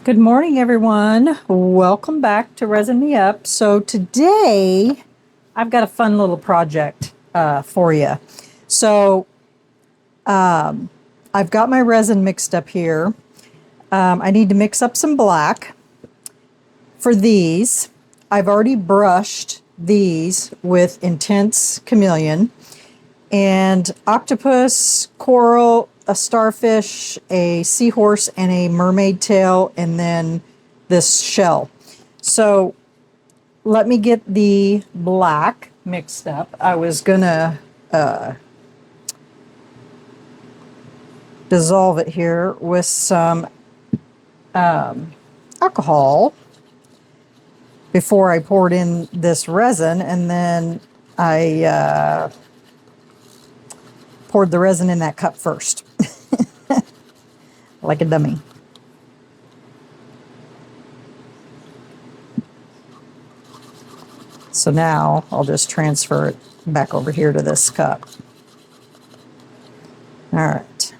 Good morning, everyone. Welcome back to Resin Me Up. So today I've got a fun little project for you. So I've got my resin mixed up here. I need to mix up some black for these. I've already brushed these with Intense Chameleon and octopus, coral, a starfish, a seahorse, and a mermaid tail, and then this shell. So let me get the black mixed up. I was gonna dissolve it here with some alcohol before I poured in this resin, and then I poured the resin in that cup first, like a dummy. So now I'll just transfer it back over here to this cup. All right.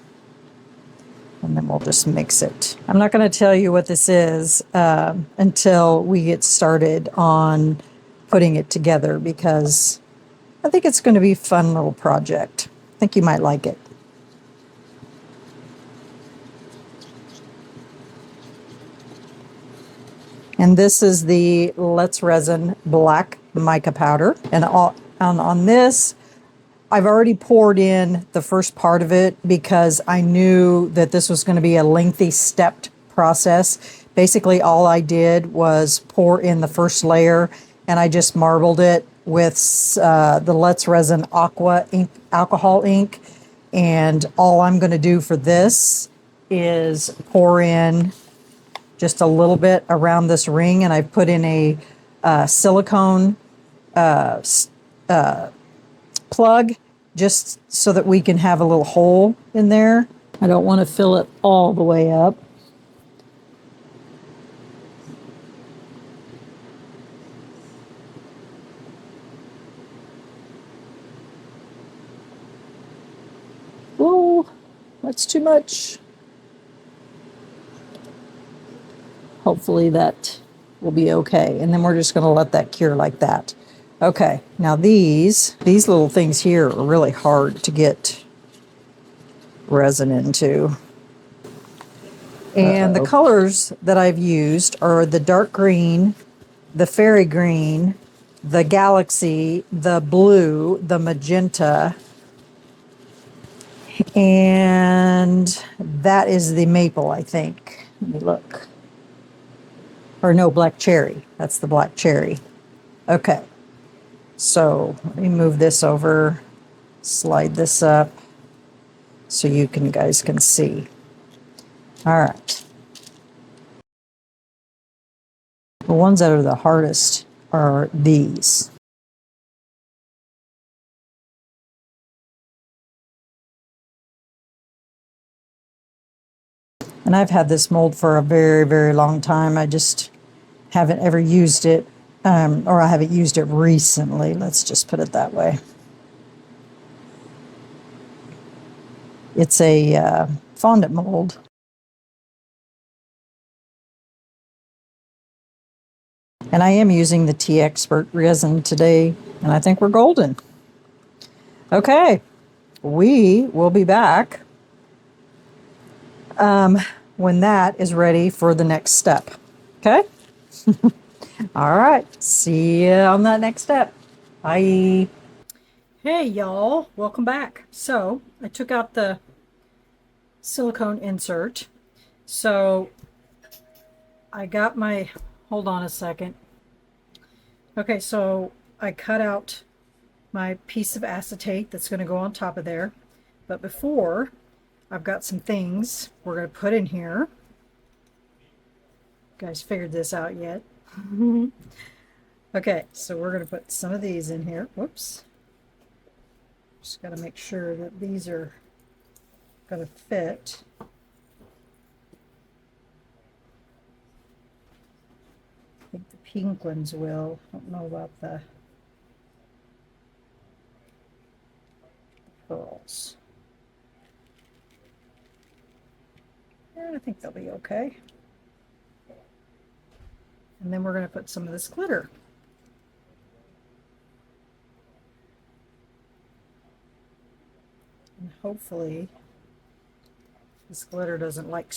And then we'll just mix it. I'm not going to tell you what this is until we get started on putting it together, because I think it's going to be a fun little project. I think you might like it. And this is the Let's Resin Black Mica Powder. And on this, I've already poured in the first part of it because I knew that this was going to be a lengthy stepped process. Basically, all I did was pour in the first layer and I just marbled it with the Let's Resin Aqua ink, alcohol ink. And all I'm going to do for this is pour in just a little bit around this ring, and I put in a silicone plug just so that we can have a little hole in there. I don't want to fill it all the way up. Oh, that's too much. Hopefully that will be okay. And then we're just going to let that cure like that. Okay, now these little things here are really hard to get resin into. And the colors that I've used are the dark green, the fairy green, the galaxy, the blue, the magenta, and that is the maple, I think. Let me look. Or no, black cherry. That's the black cherry. Okay. So let me move this over, slide this up so you guys can see. All right. The ones that are the hardest are these. And I've had this mold for a very, very long time. I just haven't ever used it, or I haven't used it recently. Let's just put it that way. It's a fondant mold. And I am using the Tea Expert resin today, and I think we're golden. Okay, we will be back when that is ready for the next step. Okay? All right, see you on that next step. Bye. Hey, y'all, welcome back. So I took out the silicone insert. So I got my, hold on a second. Okay, so I cut out my piece of acetate that's going to go on top of there. But before, I've got some things we're going to put in here. You guys figured this out yet? Okay, so we're going to put some of these in here. Whoops. Just got to make sure that these are going to fit. I think the pink ones will. I don't know about the pearls. Yeah, I think they'll be okay. And then we're going to put some of this glitter. And hopefully this glitter doesn't like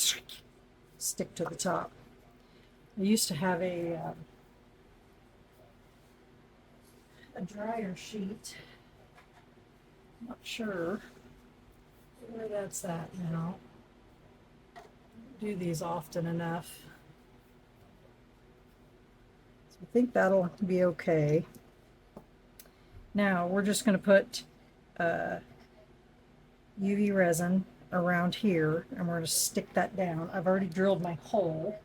stick to the top. I used to have a dryer sheet. I'm not sure where that's at now. I don't do these often enough. So I think that'll be okay. Now we're just going to put UV resin around here, and we're going to stick that down. I've already drilled my hole.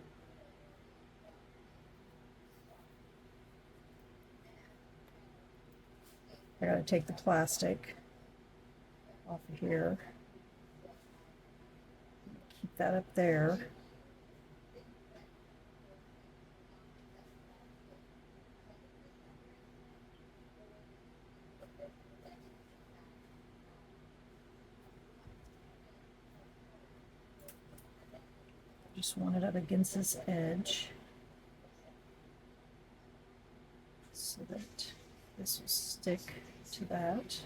I got to take the plastic off of here. Keep that up there. Just want it up against this edge so that this will stick to that.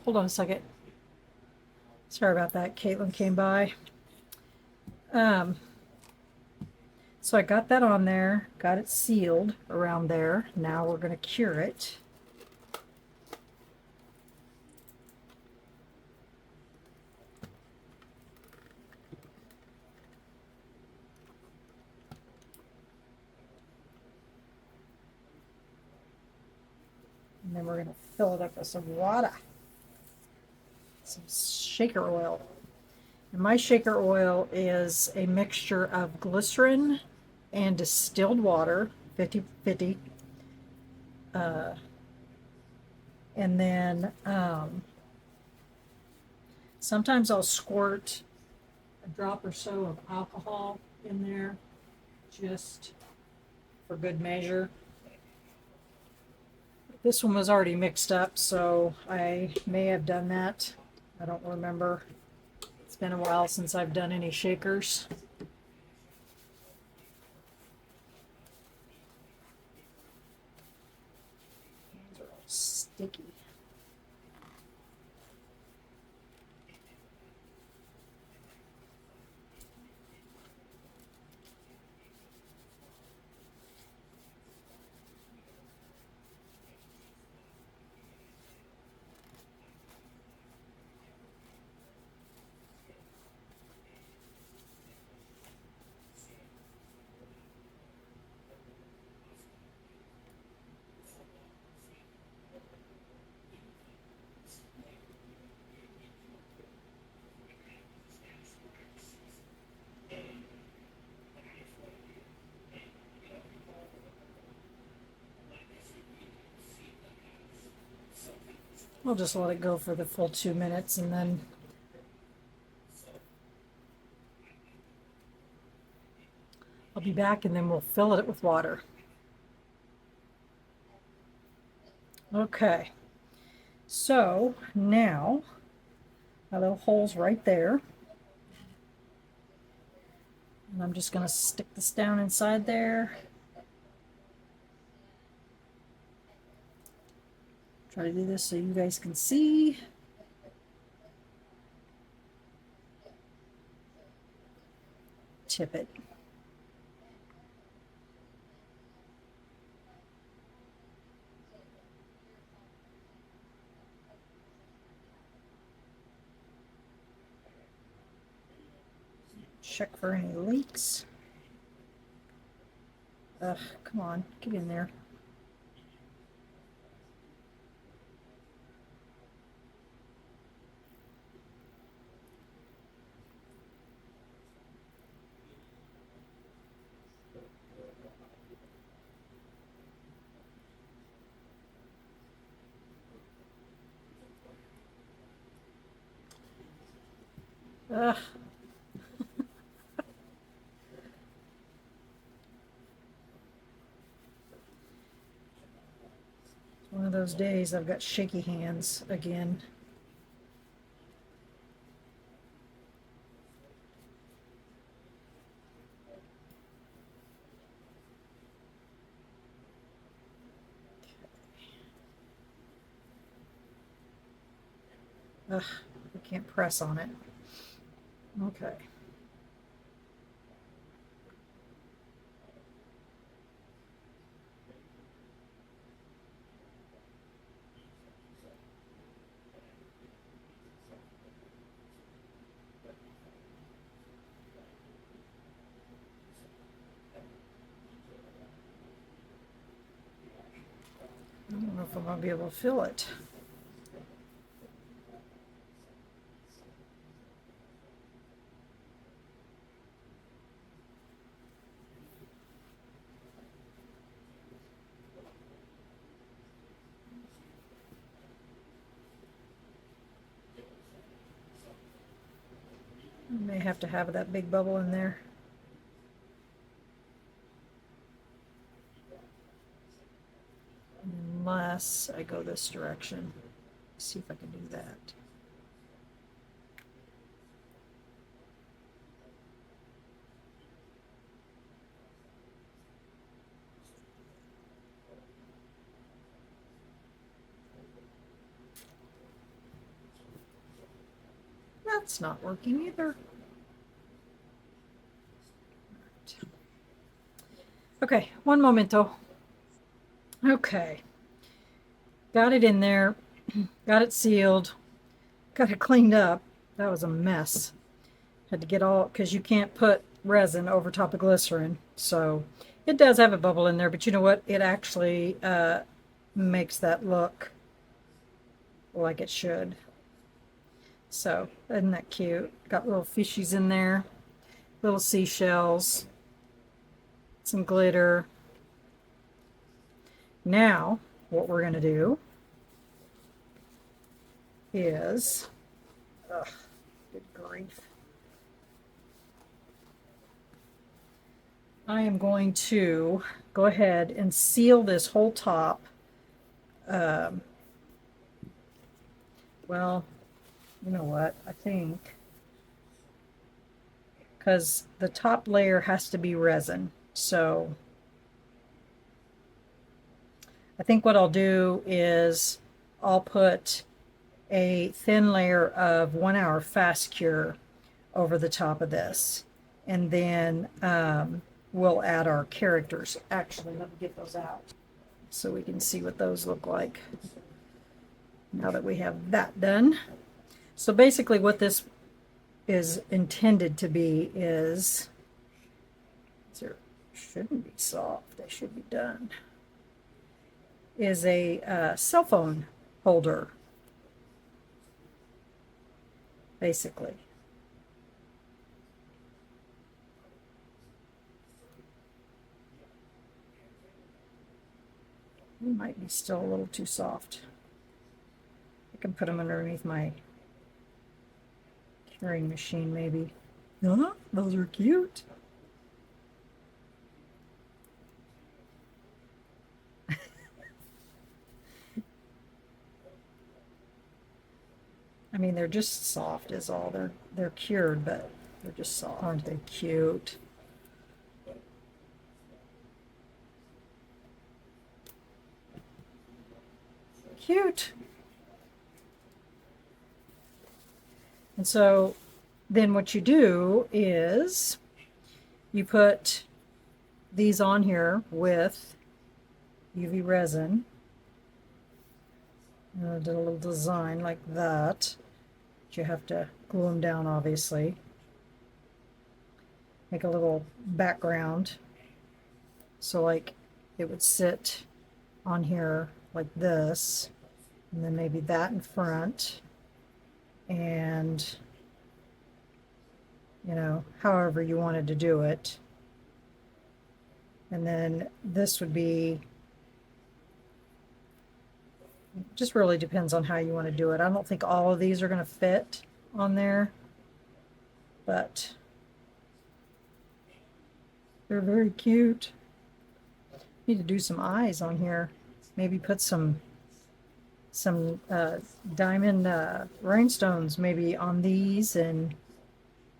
Hold on a second. Sorry about that. Caitlin came by. So I got that on there, got it sealed around there. Now we're going to cure it. And then we're going to fill it up with some water, some shaker oil. And my shaker oil is a mixture of glycerin and distilled water, 50-50. And then sometimes I'll squirt a drop or so of alcohol in there just for good measure. This one was already mixed up, so I may have done that. I don't remember. It's been a while since I've done any shakers. Hands are all sticky. I'll just let it go for the full 2 minutes and then I'll be back and then we'll fill it with water. Okay, so now my little hole's right there. And I'm just going to stick this down inside there. Try to do this so you guys can see. Tip it. check for any leaks. Ugh, come on, get in there. Ugh. One of those days I've got shaky hands again. Ugh, I can't press on it. Okay. I don't know if I'm going to be able to fill it. I may have to have that big bubble in there. Unless I go this direction. Let's see if I can do that. That's not working either. Okay, one momento. Okay, got it in there, got it sealed, got it cleaned up. That was a mess. Had to get all, because you can't put resin over top of glycerin. So it does have a bubble in there, but you know what? It actually makes that look like it should. So isn't that cute? Got little fishies in there, little seashells, some glitter. Now what we're going to do is, ugh, good grief. I am going to go ahead and seal this whole top. Well, you know what? I think because the top layer has to be resin. So I think what I'll do is I'll put a thin layer of 1 hour fast cure over the top of this. And then we'll add our characters. Actually, let me get those out so we can see what those look like now that we have that done. So basically what this is intended to be is, there shouldn't be soft, they should be done, is a cell phone holder, basically. It might be still a little too soft. I can put them underneath my curing machine, maybe. Huh? Those are cute. I mean, they're just soft is all. They're cured, but they're just soft. Aren't they cute? Cute. And so then what you do is you put these on here with UV resin. And I did a little design like that. You have to glue them down, obviously. make a little background. So like it would sit on here like this, and then maybe that in front, and you know, however you wanted to do it. And then this would be, just really depends on how you want to do it. I don't think all of these are going to fit on there, but they're very cute. Need to do some eyes on here. Maybe put some diamond rhinestones maybe on these, and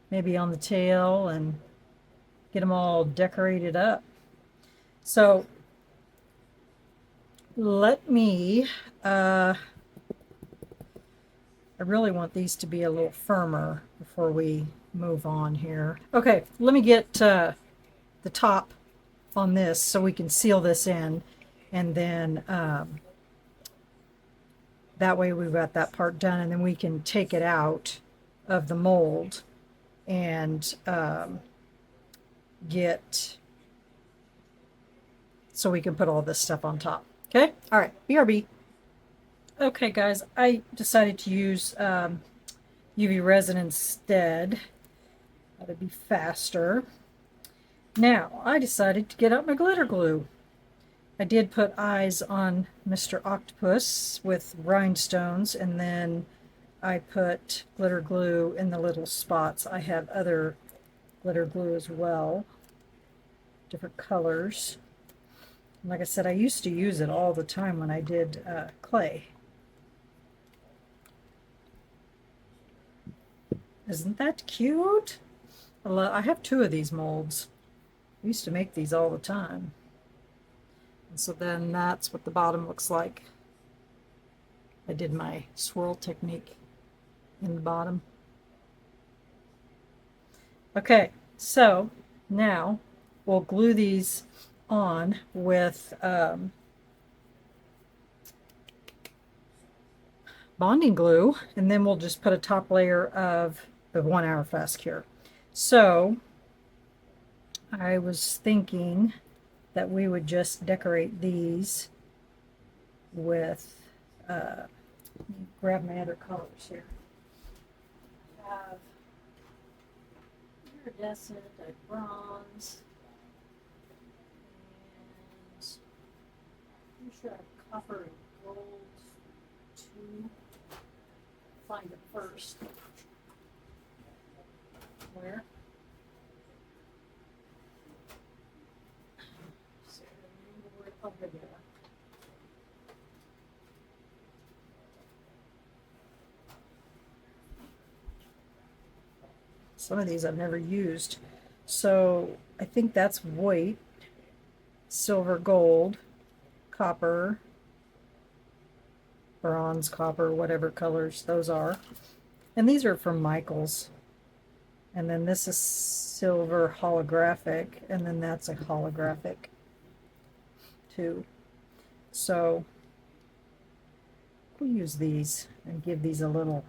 maybe on the tail, and get them all decorated up. So let me, I really want these to be a little firmer before we move on here. Okay, let me get the top on this so we can seal this in, and then that way we've got that part done, and then we can take it out of the mold and get, so we can put all this stuff on top. Okay, all right, BRB. Okay guys, I decided to use UV resin instead. That'd be faster. Now I decided to get out my glitter glue. I did put eyes on Mr. Octopus with rhinestones, and then I put glitter glue in the little spots. I have other glitter glue as well, different colors. And like I said, I used to use it all the time when I did clay. Isn't that cute? I have 2 of these molds. I used to make these all the time. And so then that's what the bottom looks like. I did my swirl technique in the bottom. Okay, so now we'll glue these on with bonding glue, and then we'll just put a top layer of the 1 hour fast cure. So I was thinking that we would just decorate these with, grab my other colors here. I have iridescent, I have bronze, and I'm sure I have copper and gold too. Find it first. Where? So over there. Some of these I've never used. So I think that's white, silver, gold, copper, bronze, copper, whatever colors those are. And these are from Michael's. And then this is silver holographic, and then that's a holographic too. So we'll use these and give these a little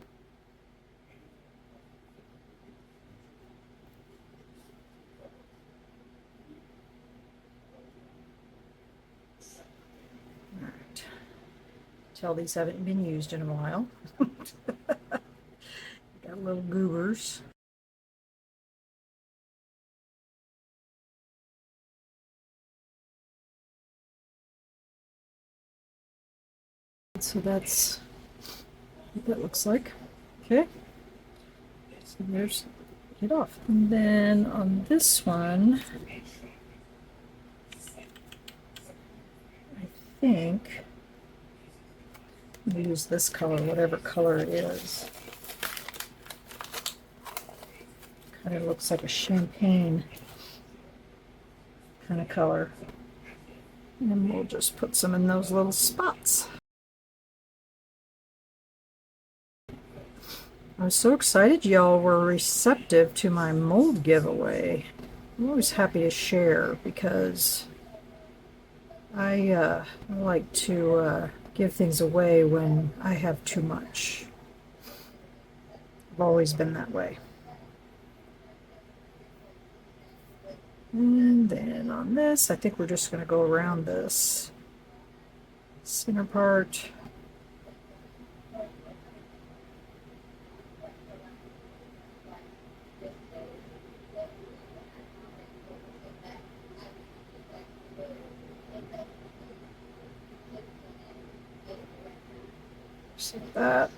tell these haven't been used in a while. Got little goobers. So that's what that looks like. Okay. So there's it off. And then on this one, I think I'll use this color, whatever color it is. Kind of looks like a champagne kind of color. And we'll just put some in those little spots. I was so excited y'all were receptive to my mold giveaway. I'm always happy to share because I like to give things away when I have too much. I've always been that way. And then on this, I think we're just going to go around this center part. Just like that.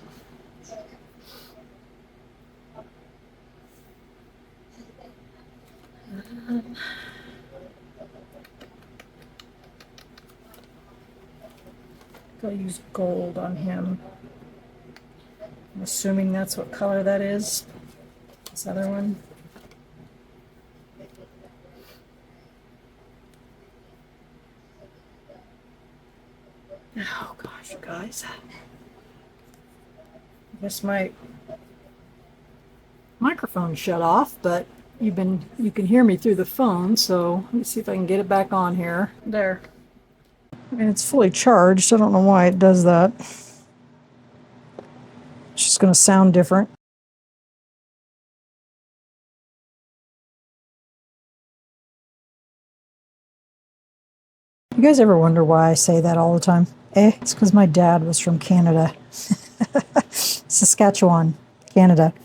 I'll use gold on him. I'm assuming that's what color that is. This other one. Oh gosh, you guys. I guess my microphone shut off, but you can hear me through the phone, so let me see if I can get it back on here. There. And it's fully charged. I don't know why it does that. It's just going to sound different. You guys ever wonder why I say that all the time? It's because my dad was from Canada. Saskatchewan, Canada.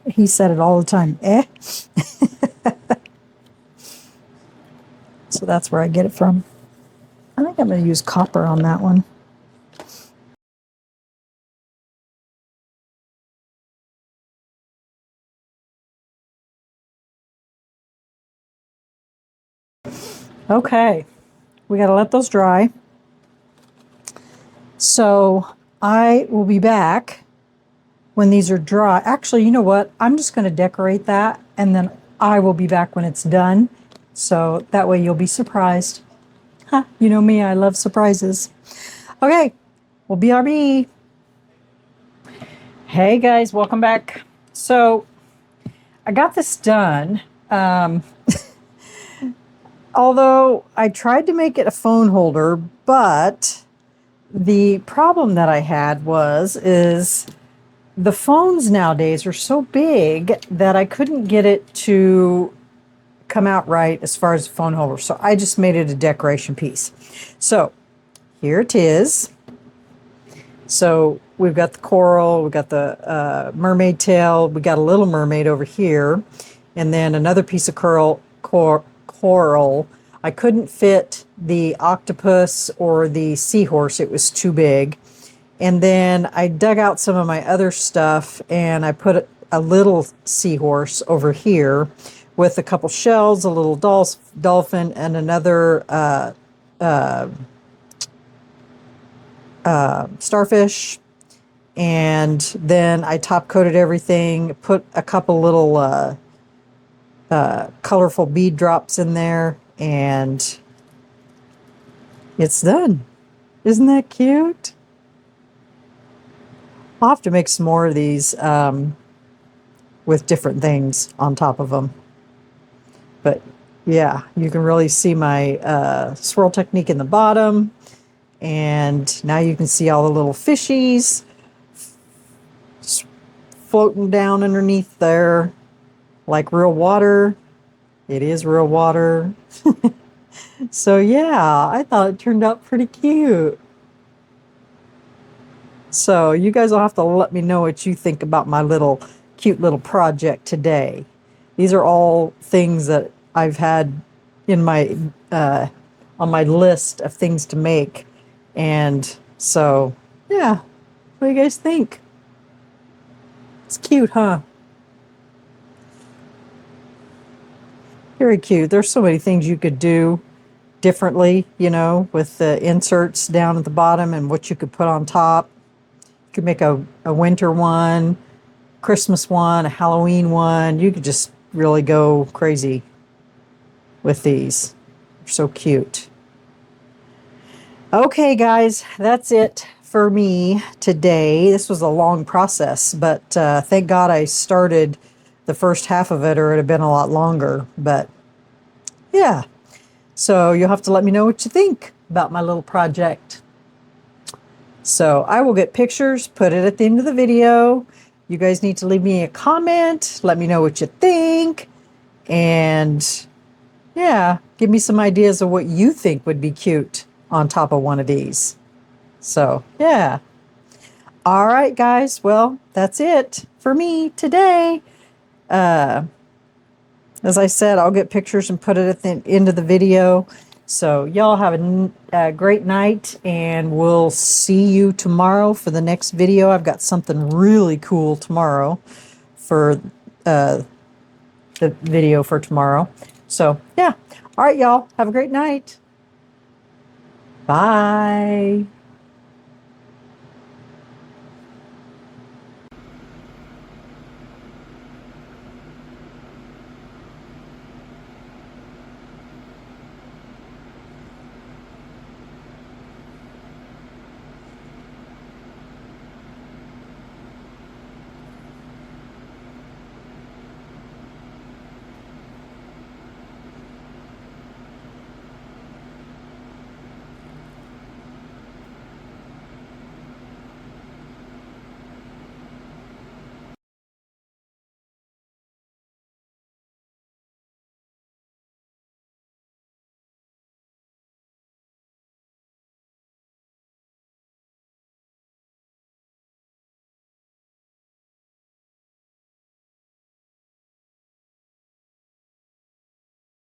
He said it all the time. So that's where I get it from. I think I'm going to use copper on that one. Okay, we got to let those dry. So I will be back when these are dry. Actually, you know what? I'm just going to decorate that, and then I will be back when it's done. So that way you'll be surprised. Huh, you know me, I love surprises. Okay, well, BRB. Hey guys, welcome back. So I got this done. Although I tried to make it a phone holder, but the problem that I had is the phones nowadays are so big that I couldn't get it to come out right as far as a phone holder. So I just made it a decoration piece. So here it is. So we've got the coral, we've got the mermaid tail, we got a little mermaid over here, and then another piece of coral. I couldn't fit the octopus or the seahorse, it was too big. And then I dug out some of my other stuff and I put a little seahorse over here with a couple shells, a little dolphin, and another starfish. And then I top coated everything, put a couple little colorful bead drops in there, and it's done. Isn't that cute? I'll have to make some more of these with different things on top of them. But yeah, you can really see my swirl technique in the bottom. And now you can see all the little fishies floating down underneath there like real water. It is real water. So yeah, I thought it turned out pretty cute. So you guys will have to let me know what you think about my cute little project today. These are all things that I've had in my on my list of things to make. And so, yeah, what do you guys think? It's cute, huh? Very cute. There's so many things you could do differently, you know, with the inserts down at the bottom and what you could put on top. You could make a winter one, Christmas one, a Halloween one. You could just really go crazy with these. They're so cute. Okay, guys, that's it for me today. This was a long process, but thank God I started the first half of it, or it'd have been a lot longer. But yeah, so you'll have to let me know what you think about my little project. So I will get pictures, put it at the end of the video. You guys need to leave me a comment. Let me know what you think. And Yeah, give me some ideas of what you think would be cute on top of one of these. So, yeah. All right, guys. Well, that's it for me today. As I said, I'll get pictures and put it at the end of the video. So y'all have a great night, and we'll see you tomorrow for the next video. I've got something really cool tomorrow for the video for tomorrow. So yeah. All right, y'all. Have a great night. Bye.